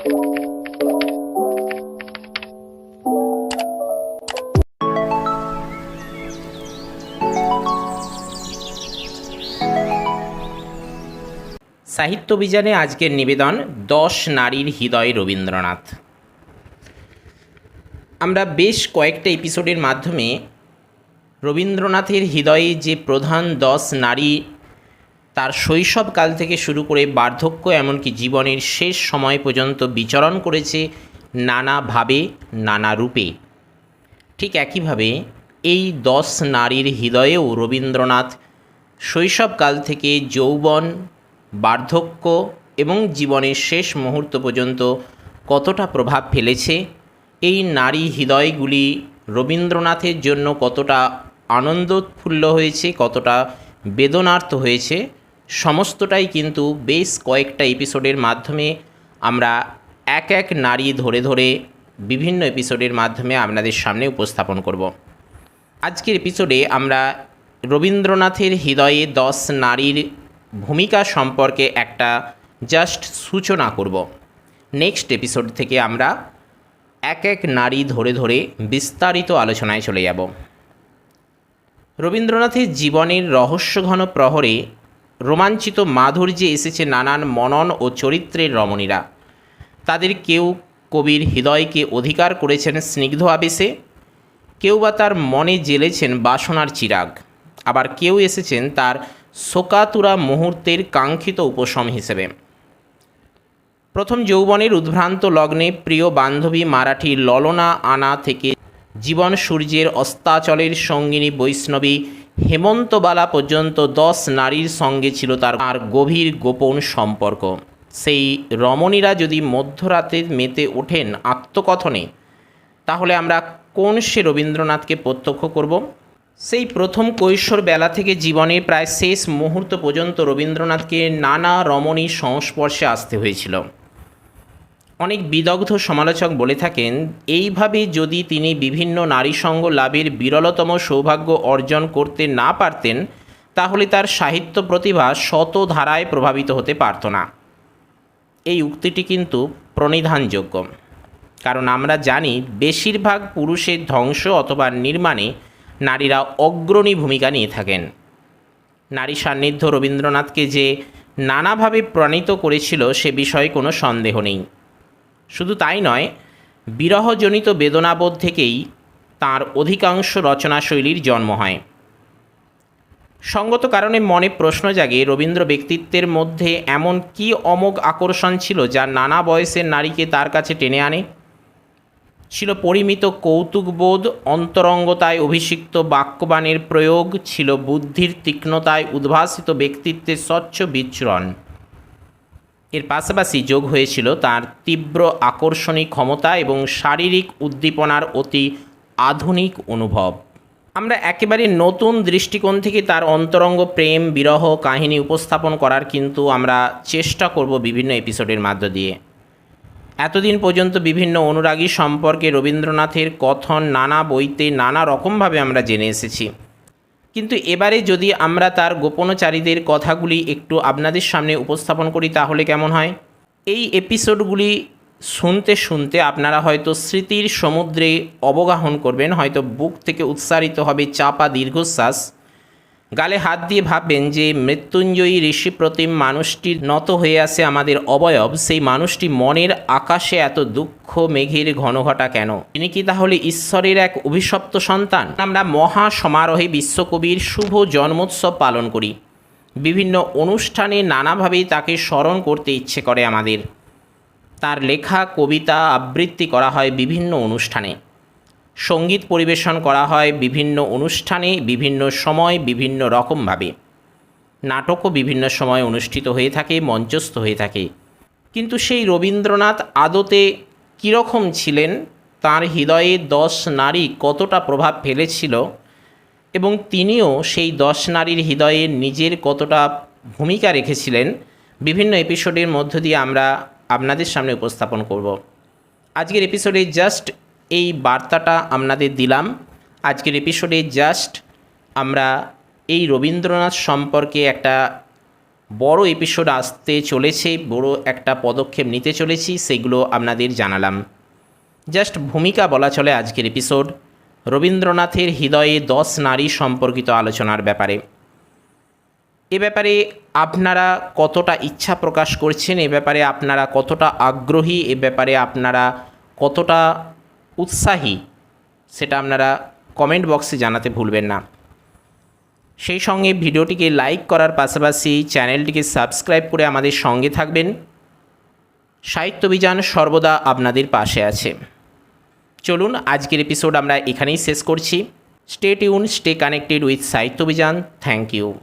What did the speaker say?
সাহিত্য অভিযানে আজকের নিবেদন 10 নারীর হৃদয় রবীন্দ্রনাথ। আমরা বেশ কয়েকটা এপিসোডের মাধ্যমে রবীন্দ্রনাথের হৃদয়ে যে প্রধান 10 নারী, তার শৈশবকাল থেকে শুরু করে বার্ধক্য এমনকি জীবনের শেষ সময় পর্যন্ত বিচরণ করেছে নানাভাবে নানা রূপে, ঠিক একইভাবে এই 10 নারীর হৃদয়েও রবীন্দ্রনাথ শৈশবকাল থেকে যৌবন, বার্ধক্য এবং জীবনের শেষ মুহূর্ত পর্যন্ত কতটা প্রভাব ফেলেছে, এই নারী হৃদয়গুলি রবীন্দ্রনাথের জন্য কতটা আনন্দোৎফুল্ল হয়েছে, কতটা বেদনার্ত হয়েছে, সমস্তটাই কিন্তু বেশ কয়েকটা এপিসোডের মাধ্যমে আমরা এক এক নারী ধরে ধরে বিভিন্ন এপিসোডের মাধ্যমে আপনাদের সামনে উপস্থাপন করব। আজকের এপিসোডে আমরা রবীন্দ্রনাথের হৃদয়ে 10 নারীর ভূমিকা সম্পর্কে একটা জাস্ট সূচনা করব। নেক্সট এপিসোড থেকে আমরা এক এক নারী ধরে ধরে বিস্তারিত আলোচনায় চলে যাব। রবীন্দ্রনাথের জীবনের রহস্যঘন প্রহরে রোমাঞ্চিত মাধুর্যে এসেছে নানান মনন ও চরিত্রের রমণীরা। তাদের কেউ কবির হৃদয়কে অধিকার করেছেন স্নিগ্ধ আবেশে, কেউ বা তার মনে জ্বেলেছেন বাসনার চিরাগ, আবার কেউ এসেছেন তার শোকাতুরা মুহূর্তের কাঙ্ক্ষিত উপশম হিসেবে। প্রথম যৌবনের উদ্ভ্রান্ত লগ্নে প্রিয় বান্ধবী মারাঠি ললনা আনা থেকে জীবন সূর্যের অস্তাচলের সঙ্গিনী বৈষ্ণবী হেমন্তবালা পর্যন্ত 10 নারীর সঙ্গে ছিল তার গভীর গোপন সম্পর্ক। সেই রমণীরা যদি মধ্যরাতে মেতে ওঠেন আত্মকথনে, তাহলে আমরা কোন সে রবীন্দ্রনাথকে প্রত্যক্ষ করব? সেই প্রথম কৈশোর বেলা থেকে জীবনের প্রায় শেষ মুহূর্ত পর্যন্ত রবীন্দ্রনাথকে নানা রমণীর সংস্পর্শে আসতে হয়েছিল। অনেক বিদগ্ধ সমালোচক বলে থাকেন, এইভাবে যদি তিনি বিভিন্ন নারী সঙ্গ লাভের বিরলতম সৌভাগ্য অর্জন করতে না পারতেন, তাহলে তার সাহিত্য প্রতিভা শত ধারায় প্রভাবিত হতে পারত না। এই উক্তিটি কিন্তু প্রণিধানযোগ্য, কারণ আমরা জানি বেশিরভাগ পুরুষের ধ্বংস অথবা নির্মাণে নারীরা অগ্রণী ভূমিকা নিয়ে থাকেন। নারী সান্নিধ্য রবীন্দ্রনাথকে যে নানাভাবে প্রণীত করেছিল সে বিষয়ে কোনো সন্দেহ নেই। শুধু তাই নয়, বিরহজনিত বেদনাবোধ থেকেই তাঁর অধিকাংশ রচনাশৈলীর জন্ম হয়। সঙ্গত কারণে মনে প্রশ্ন জাগে, রবীন্দ্র ব্যক্তিত্বের মধ্যে এমন কি অমোঘ আকর্ষণ ছিল যা নানা বয়সের নারীকে তার কাছে টেনে আনে? ছিল পরিমিত কৌতুকবোধ, অন্তরঙ্গতায় অভিষিক্ত বাক্যবাণের প্রয়োগ, ছিল বুদ্ধির তীক্ষ্ণতায় উদ্ভাসিত ব্যক্তিত্বের স্বচ্ছ বিচরণ। এর পাশাপাশি যোগ হয়েছিল তার তীব্র আকর্ষণী ক্ষমতা এবং শারীরিক উদ্দীপনার অতি আধুনিক অনুভব। আমরা একেবারে নতুন দৃষ্টিকোণ থেকে তার অন্তরঙ্গ প্রেম বিরহ কাহিনী উপস্থাপন করার কিন্তু আমরা চেষ্টা করব বিভিন্ন এপিসোডের মধ্য দিয়ে। এতদিন পর্যন্ত বিভিন্ন অনুরাগী সম্পর্কে রবীন্দ্রনাথের কথন নানা বইতে নানা রকমভাবে আমরা জেনে এসেছি, কিন্তু এবারে যদি আমরা তার গোপনচারীদের কথাগুলি একটু আপনাদের সামনে উপস্থাপন করি তাহলে কেমন হয়? এই এপিসোডগুলি শুনতে শুনতে আপনারা হয়তো স্মৃতির সমুদ্রে অবগাহন করবেন, হয়তো বুক থেকে উচ্চারিত হবে চাপা দীর্ঘশ্বাস, গালে হাত দিয়ে ভাববেন যে মৃত্যুঞ্জয়ী ঋষিপ্রতিম মানুষটির নত হয়ে আসে আমাদের অবয়ব, সেই মানুষটি মনের আকাশে এত দুঃখ মেঘের ঘনঘটা কেন? তিনি কি তাহলে ঈশ্বরের এক অভিশপ্ত সন্তান? আমরা মহা সমারোহে বিশ্বকবির শুভ জন্মোৎসব পালন করি, বিভিন্ন অনুষ্ঠানে নানাভাবেই তাকে স্মরণ করতে ইচ্ছে করে আমাদের। তার লেখা কবিতা আবৃত্তি করা হয় বিভিন্ন অনুষ্ঠানে, সঙ্গীত পরিবেশন করা হয় বিভিন্ন অনুষ্ঠানে, বিভিন্ন সময় বিভিন্ন রকমভাবে, নাটকও বিভিন্ন সময় অনুষ্ঠিত হয়ে থাকে, মঞ্চস্থ হয়ে থাকে। কিন্তু সেই রবীন্দ্রনাথ আদতে কীরকম ছিলেন, তার হৃদয়ে 10 নারী কতটা প্রভাব ফেলেছিল এবং তিনিও সেই 10 নারীর হৃদয়ে নিজের কতটা ভূমিকা রেখেছিলেন, বিভিন্ন এপিসোডের মধ্য দিয়ে আমরা আপনাদের সামনে উপস্থাপন করব। আজকের এপিসোডে জাস্ট এই বার্তাটা আপনাদের দিলাম। আজকের এপিসোডে জাস্ট আমরা এই রবীন্দ্রনাথ সম্পর্কে একটা বড় এপিসোড আসতে চলেছে, বড় একটা পদক্ষেপ নিতে চলেছি, সেগুলো আপনাদের জানালাম। জাস্ট ভূমিকা বলা চলে আজকের এপিসোড রবীন্দ্রনাথের হৃদয়ে 10 নারী সম্পর্কিত আলোচনার ব্যাপারে। এ ব্যাপারে আপনারা কতটা ইচ্ছা প্রকাশ করছেন, এ ব্যাপারে আপনারা কতটা আগ্রহী, এ ব্যাপারে আপনারা কতটা উৎসাহী, সেটা আপনারা কমেন্ট বক্সে জানাতে ভুলবেন না। সেই সঙ্গে ভিডিওটিকে লাইক করার পাশাপাশি চ্যানেলটিকে সাবস্ক্রাইব করে আমাদের সঙ্গে থাকবেন। সাহিত্যবিজান সর্বদা আপনাদের পাশে আছে। চলুন আজকের এপিসোড আমরা এখানেই শেষ করছি। Stay tuned, stay connected with Sahityabijan. Thank you.